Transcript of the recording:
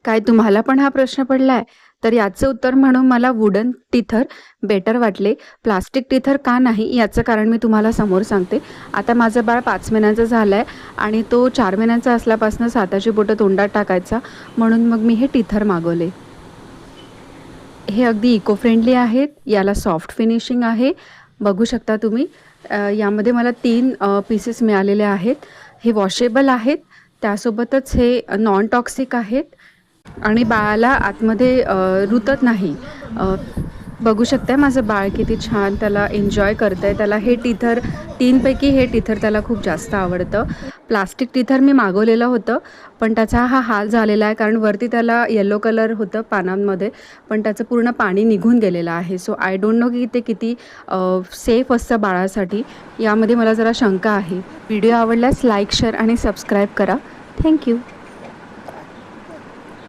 काय तुम्हाला पण हा प्रश्न पडलाय? तर याचं उत्तर म्हणून मला वुडन टिथर बेटर वाटले. प्लास्टिक टिथर का नाही याचं कारण मी तुम्हाला समोर सांगते. आता माझं बाळ 5 महिन्याचं झालं आहे आणि तो 4 महिन्यांचा असल्यापासून साताची बोटं तोंडात टाकायचा, म्हणून मग मी हे टिथर मागवले. हे अगदी इको फ्रेंडली आहेत. याला सॉफ्ट फिनिशिंग आहे. बघू शकता तुम्ही. यामध्ये मला 3 पीसेस मिळालेले आहेत. हे वॉशेबल आहेत. त्यासोबतच हे नॉन टॉक्सिक आहेत आणि बाळाला आतमध्ये रुतत नाही. बघू शकता माझं बाळ किती छान त्याला एन्जॉय करतं आहे. त्याला हे टिथर 3 पैकी हे टिथर त्याला खूप जास्त आवडतं. प्लास्टिक टिथर मी मागवलेलं होतं, पण त्याचा हा हाल झालेला आहे कारण वरती त्याला येलो कलर होतं पानांमध्ये, पण त्याचं पूर्ण पाणी निघून गेलेलं आहे. सो आय डोंट नो की ते किती सेफ असतं बाळासाठी. यामध्ये मला जरा शंका आहे. व्हिडिओ आवडल्यास लाईक, शेअर आणि सबस्क्राईब करा. थँक्यू.